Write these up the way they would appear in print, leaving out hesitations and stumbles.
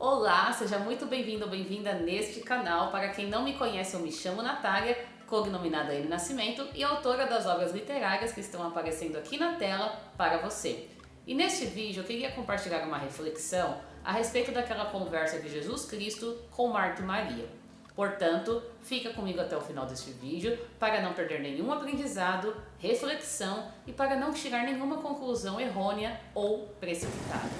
Olá, seja muito bem-vindo ou bem-vinda neste canal. Para quem não me conhece, eu me chamo Natália, cognominada N Nascimento e autora das obras literárias que estão aparecendo aqui na tela para você. E neste vídeo eu queria compartilhar uma reflexão a respeito daquela conversa de Jesus Cristo com Marta e Maria. Portanto, fica comigo até o final deste vídeo para não perder nenhum aprendizado, reflexão e para não tirar nenhuma conclusão errônea ou precipitada.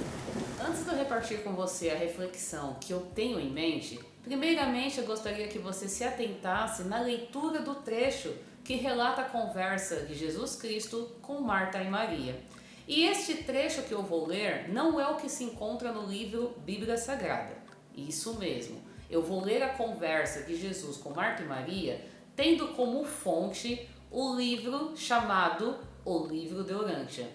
Antes de eu repartir com você a reflexão que eu tenho em mente, primeiramente eu gostaria que você se atentasse na leitura do trecho que relata a conversa de Jesus Cristo com Marta e Maria. E este trecho que eu vou ler não é o que se encontra no livro Bíblia Sagrada. Isso mesmo, eu vou ler a conversa de Jesus com Marta e Maria tendo como fonte o livro chamado O Livro de Urântia.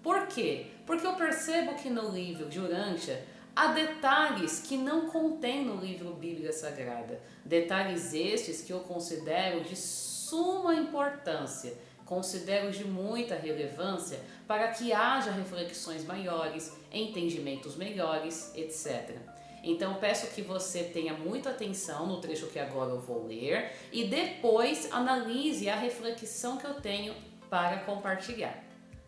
Por quê? Porque eu percebo que no livro de Urântia há detalhes que não contém no livro Bíblia Sagrada. Detalhes estes que eu considero de suma importância, considero de muita relevância para que haja reflexões maiores, entendimentos melhores, etc. Então peço que você tenha muita atenção no trecho que agora eu vou ler e depois analise a reflexão que eu tenho para compartilhar.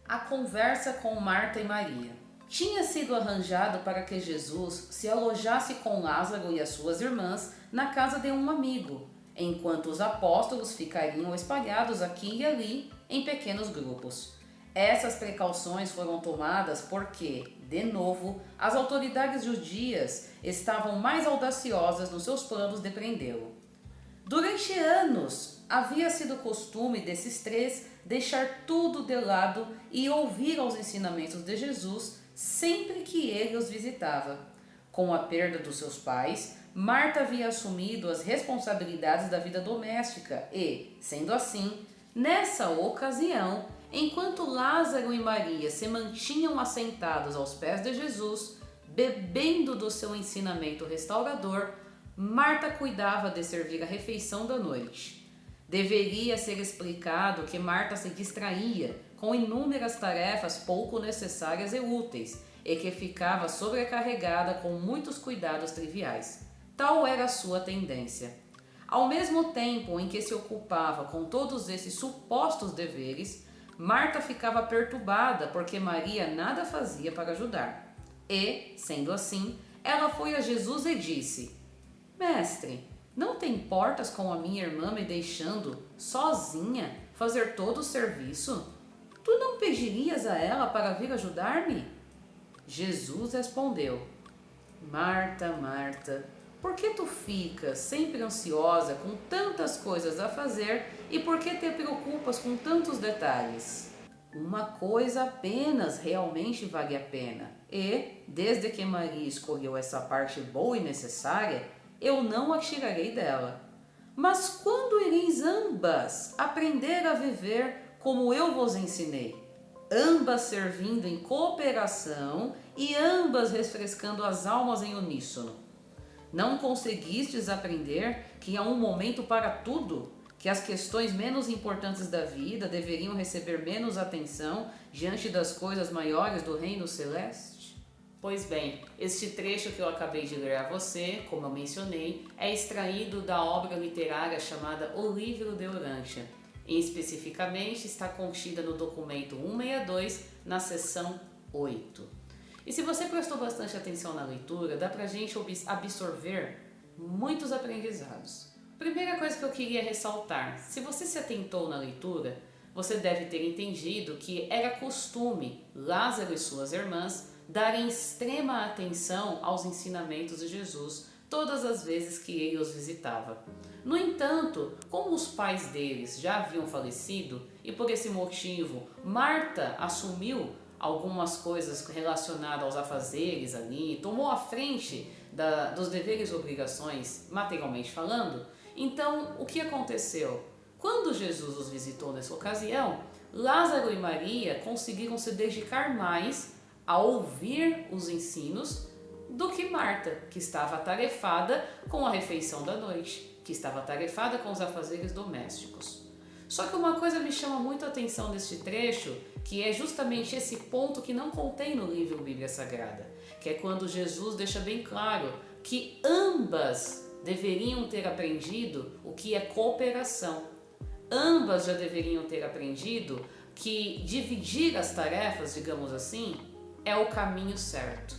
A conversa com Marta e Maria. Tinha sido arranjado para que Jesus se alojasse com Lázaro e as suas irmãs na casa de um amigo, enquanto os apóstolos ficariam espalhados aqui e ali em pequenos grupos. Essas precauções foram tomadas porque, de novo, as autoridades judias estavam mais audaciosas nos seus planos de prendê-lo. Durante anos, havia sido costume desses três deixar tudo de lado e ouvir aos ensinamentos de Jesus sempre que ele os visitava. Com a perda dos seus pais, Marta havia assumido as responsabilidades da vida doméstica e, sendo assim, nessa ocasião, enquanto Lázaro e Maria se mantinham assentados aos pés de Jesus, bebendo do seu ensinamento restaurador, Marta cuidava de servir a refeição da noite. Deveria ser explicado que Marta se distraía com inúmeras tarefas pouco necessárias e úteis e que ficava sobrecarregada com muitos cuidados triviais. Tal era a sua tendência. Ao mesmo tempo em que se ocupava com todos esses supostos deveres, Marta ficava perturbada porque Maria nada fazia para ajudar. E, sendo assim, ela foi a Jesus e disse: Mestre, não te importas com a minha irmã me deixando sozinha fazer todo o serviço? Tu não pedirias a ela para vir ajudar-me? Jesus respondeu: Marta, Marta, por que tu ficas sempre ansiosa com tantas coisas a fazer e por que te preocupas com tantos detalhes? Uma coisa apenas realmente vale a pena e, desde que Maria escolheu essa parte boa e necessária, eu não a tirarei dela. Mas quando ireis ambas aprender a viver como eu vos ensinei? Ambas servindo em cooperação e ambas refrescando as almas em uníssono. Não conseguistes aprender que há um momento para tudo? Que as questões menos importantes da vida deveriam receber menos atenção diante das coisas maiores do reino celeste? Pois bem, este trecho que eu acabei de ler a você, como eu mencionei, é extraído da obra literária chamada O Livro de Urântia. E especificamente está contida no documento 162, na seção 8. E se você prestou bastante atenção na leitura, dá pra gente absorver muitos aprendizados. Primeira coisa que eu queria ressaltar, se você se atentou na leitura, você deve ter entendido que era costume Lázaro e suas irmãs darem extrema atenção aos ensinamentos de Jesus todas as vezes que ele os visitava. No entanto, como os pais deles já haviam falecido e por esse motivo Marta assumiu algumas coisas relacionadas aos afazeres ali, tomou a frente dos deveres e obrigações materialmente falando, então o que aconteceu? Quando Jesus os visitou nessa ocasião, Lázaro e Maria conseguiram se dedicar mais a ouvir os ensinos do que Marta, que estava atarefada com a refeição da noite, que estava atarefada com os afazeres domésticos. Só que uma coisa me chama muito a atenção neste trecho, que é justamente esse ponto que não contém no livro Bíblia Sagrada, que é quando Jesus deixa bem claro que ambas deveriam ter aprendido o que é cooperação. Ambas já deveriam ter aprendido que dividir as tarefas, digamos assim, é o caminho certo.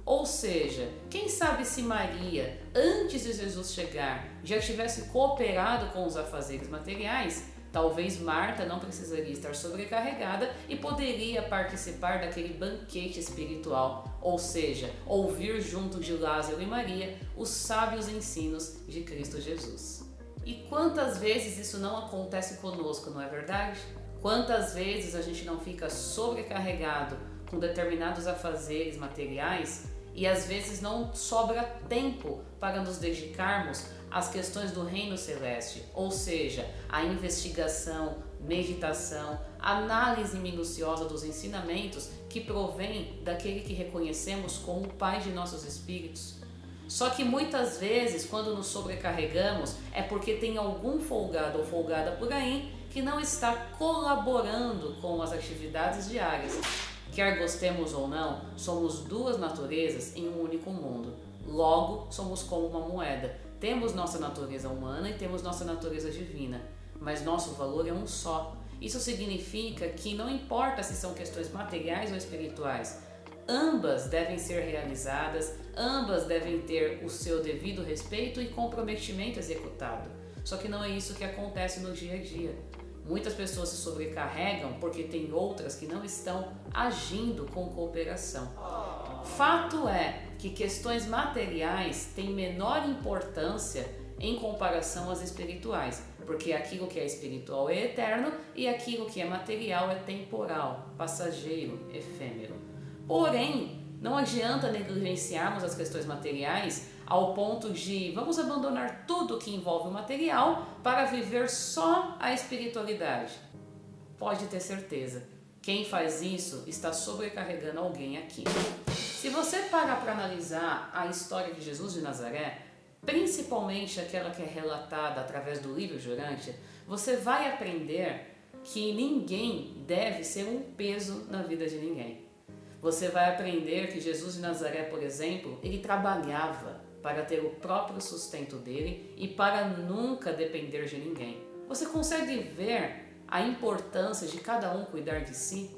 Ou seja, quem sabe se Maria, antes de Jesus chegar, já tivesse cooperado com os afazeres materiais, talvez Marta não precisaria estar sobrecarregada e poderia participar daquele banquete espiritual, ou seja, ouvir junto de Lázaro e Maria os sábios ensinos de Cristo Jesus. E quantas vezes isso não acontece conosco, não é verdade? Quantas vezes a gente não fica sobrecarregado com determinados afazeres materiais e às vezes não sobra tempo para nos dedicarmos às questões do reino celeste, ou seja, a investigação, meditação, análise minuciosa dos ensinamentos que provém daquele que reconhecemos como o Pai de nossos espíritos. Só que muitas vezes, quando nos sobrecarregamos, é porque tem algum folgado ou folgada por aí que não está colaborando com as atividades diárias. Quer gostemos ou não, somos duas naturezas em um único mundo. Logo, somos como uma moeda. Temos nossa natureza humana e temos nossa natureza divina, mas nosso valor é um só. Isso significa que não importa se são questões materiais ou espirituais, ambas devem ser realizadas, ambas devem ter o seu devido respeito e comprometimento executado. Só que não é isso que acontece no dia a dia. Muitas pessoas se sobrecarregam porque tem outras que não estão agindo com cooperação. Fato é que questões materiais têm menor importância em comparação às espirituais, porque aquilo que é espiritual é eterno e aquilo que é material é temporal, passageiro, efêmero. Porém, não adianta negligenciarmos as questões materiais ao ponto de vamos abandonar tudo que envolve o material para viver só a espiritualidade. Pode ter certeza, quem faz isso está sobrecarregando alguém aqui. Se você parar para analisar a história de Jesus de Nazaré, principalmente aquela que é relatada através do livro Jurante, você vai aprender que ninguém deve ser um peso na vida de ninguém. Você vai aprender que Jesus de Nazaré, por exemplo, ele trabalhava para ter o próprio sustento dele e para nunca depender de ninguém. Você consegue ver a importância de cada um cuidar de si?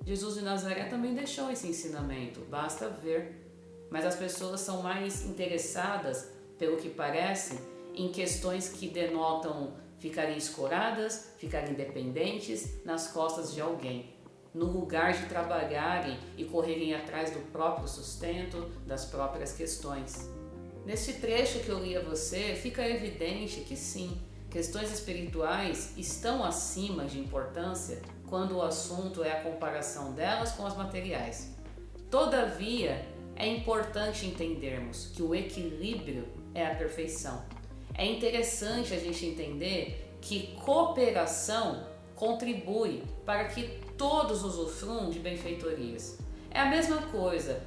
Jesus de Nazaré também deixou esse ensinamento, basta ver. Mas as pessoas são mais interessadas, pelo que parece, em questões que denotam ficarem escoradas, ficarem dependentes nas costas de alguém, no lugar de trabalharem e correrem atrás do próprio sustento, das próprias questões. Neste trecho que eu li a você, fica evidente que sim, questões espirituais estão acima de importância quando o assunto é a comparação delas com as materiais. Todavia, é importante entendermos que o equilíbrio é a perfeição. É interessante a gente entender que cooperação contribui para que todos usufruam de benfeitorias. É a mesma coisa,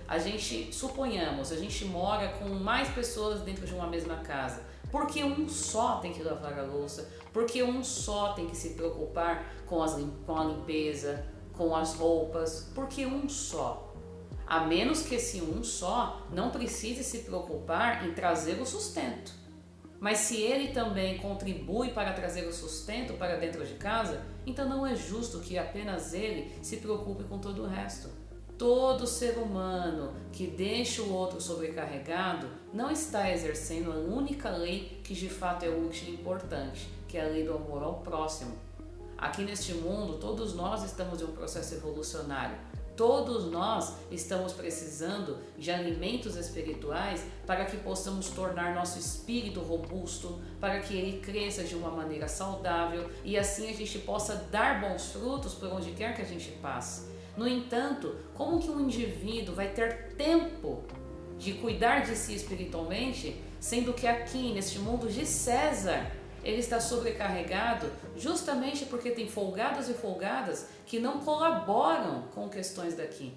suponhamos, a gente mora com mais pessoas dentro de uma mesma casa. Porque um só tem que lavar a louça, porque um só tem que se preocupar com a limpeza, com as roupas, porque um só. A menos que esse um só não precise se preocupar em trazer o sustento. Mas se ele também contribui para trazer o sustento para dentro de casa, então não é justo que apenas ele se preocupe com todo o resto. Todo ser humano que deixa o outro sobrecarregado não está exercendo a única lei que de fato é útil e importante, que é a lei do amor ao próximo. Aqui neste mundo, todos nós estamos em um processo evolucionário. Todos nós estamos precisando de alimentos espirituais para que possamos tornar nosso espírito robusto, para que ele cresça de uma maneira saudável e assim a gente possa dar bons frutos por onde quer que a gente passe. No entanto, como que um indivíduo vai ter tempo de cuidar de si espiritualmente, sendo que aqui neste mundo de César ele está sobrecarregado justamente porque tem folgados e folgadas que não colaboram com questões daqui.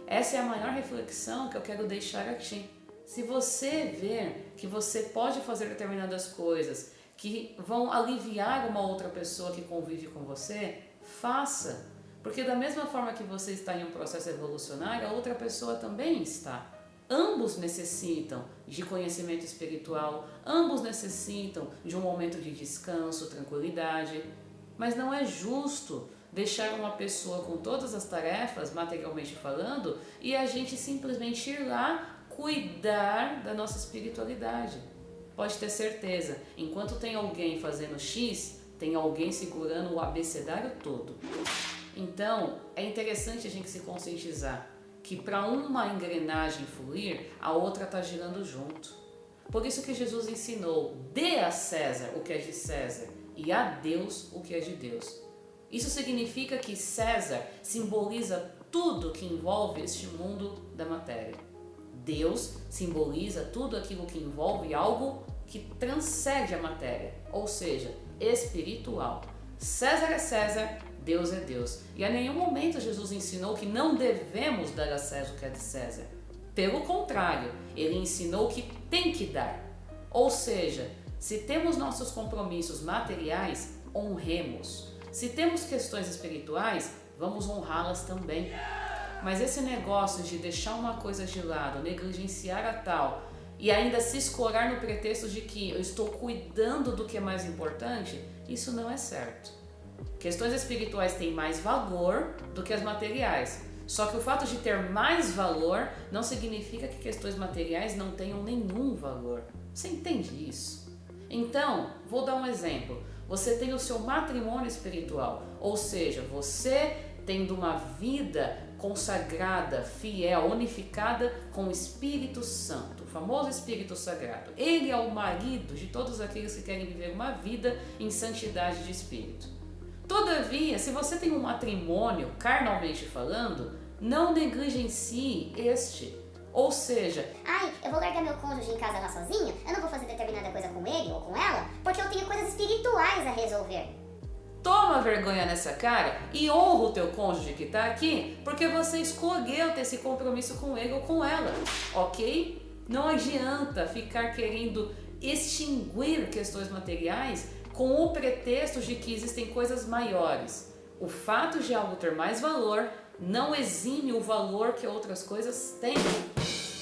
Essa é a maior reflexão que eu quero deixar a ti. Se você ver que você pode fazer determinadas coisas que vão aliviar uma outra pessoa que convive com você, faça. Porque da mesma forma que você está em um processo evolucionário, a outra pessoa também está. Ambos necessitam de conhecimento espiritual, ambos necessitam de um momento de descanso, tranquilidade, mas não é justo deixar uma pessoa com todas as tarefas, materialmente falando, e a gente simplesmente ir lá cuidar da nossa espiritualidade. Pode ter certeza, enquanto tem alguém fazendo X, tem alguém segurando o abecedário todo. Então, é interessante a gente se conscientizar que para uma engrenagem fluir, a outra está girando junto. Por isso que Jesus ensinou: dê a César o que é de César e a Deus o que é de Deus. Isso significa que César simboliza tudo que envolve este mundo da matéria. Deus simboliza tudo aquilo que envolve algo que transcende a matéria, ou seja, espiritual. César é César, Deus é Deus. E a nenhum momento Jesus ensinou que não devemos dar a César o que é de César. Pelo contrário, ele ensinou que tem que dar. Ou seja, se temos nossos compromissos materiais, honremos. Se temos questões espirituais, vamos honrá-las também. Mas esse negócio de deixar uma coisa de lado, negligenciar a tal e ainda se escorar no pretexto de que eu estou cuidando do que é mais importante, isso não é certo. Questões espirituais têm mais valor do que as materiais. Só que o fato de ter mais valor não significa que questões materiais não tenham nenhum valor. Você entende isso? Então, vou dar um exemplo. Você tem o seu matrimônio espiritual, ou seja, você tendo uma vida consagrada, fiel, unificada com o Espírito Santo, o famoso Espírito Sagrado. Ele é o marido de todos aqueles que querem viver uma vida em santidade de espírito. Todavia, se você tem um matrimônio, carnalmente falando, não negligencie este. Ou seja, eu vou largar meu cônjuge em casa lá sozinho, eu não vou fazer determinada coisa com ele ou com ela, porque eu tenho coisas espirituais a resolver. Toma vergonha nessa cara e honra o teu cônjuge que está aqui, porque você escolheu ter esse compromisso com ele ou com ela, ok? Não adianta ficar querendo extinguir questões materiais com o pretexto de que existem coisas maiores. O fato de algo ter mais valor não exime o valor que outras coisas têm.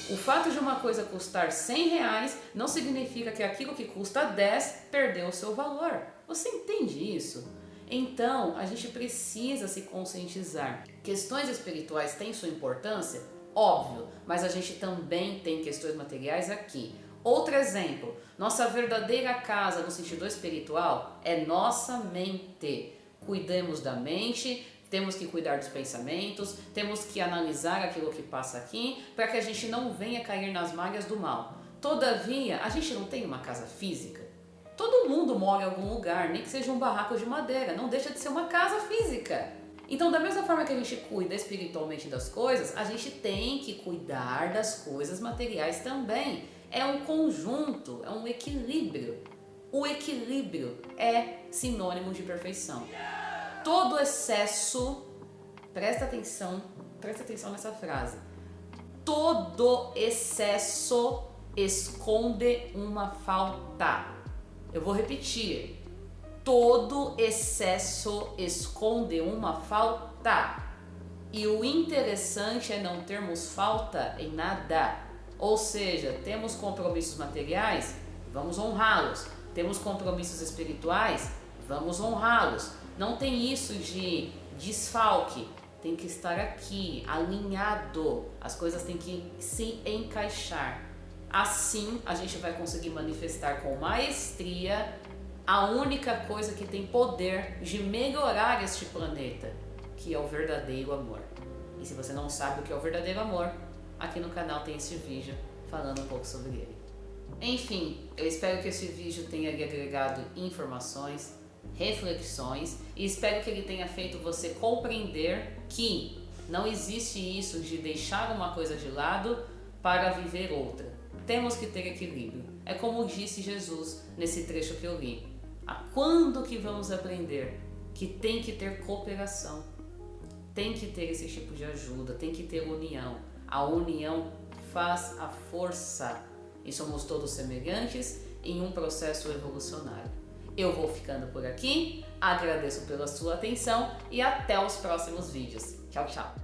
O fato de uma coisa custar R$100 não significa que aquilo que custa 10 perdeu o seu valor. Você entende isso? Então, a gente precisa se conscientizar. Questões espirituais têm sua importância? Óbvio, mas a gente também tem questões materiais aqui. Outro exemplo, nossa verdadeira casa no sentido espiritual é nossa mente. Cuidemos da mente, temos que cuidar dos pensamentos, temos que analisar aquilo que passa aqui para que a gente não venha cair nas malhas do mal. Todavia, a gente não tem uma casa física. Todo mundo mora em algum lugar, nem que seja um barraco de madeira, não deixa de ser uma casa física. Então, da mesma forma que a gente cuida espiritualmente das coisas, a gente tem que cuidar das coisas materiais também. É um conjunto, é um equilíbrio. O equilíbrio é sinônimo de perfeição. Todo excesso, presta atenção nessa frase. Todo excesso esconde uma falta. Eu vou repetir. Todo excesso esconde uma falta. E o interessante é não termos falta em nada. Ou seja, temos compromissos materiais, vamos honrá-los. Temos compromissos espirituais, vamos honrá-los. Não tem isso de desfalque, tem que estar aqui, alinhado. As coisas têm que se encaixar. Assim, a gente vai conseguir manifestar com maestria a única coisa que tem poder de melhorar este planeta, que é o verdadeiro amor. E se você não sabe o que é o verdadeiro amor, aqui no canal tem esse vídeo falando um pouco sobre ele. Enfim, eu espero que esse vídeo tenha lhe agregado informações, reflexões e espero que ele tenha feito você compreender que não existe isso de deixar uma coisa de lado para viver outra. Temos que ter equilíbrio. É como disse Jesus nesse trecho que eu li. A quando que vamos aprender que tem que ter cooperação? Tem que ter esse tipo de ajuda, tem que ter união. A união faz a força e somos todos semelhantes em um processo evolucionário. Eu vou ficando por aqui, agradeço pela sua atenção e até os próximos vídeos. Tchau, tchau!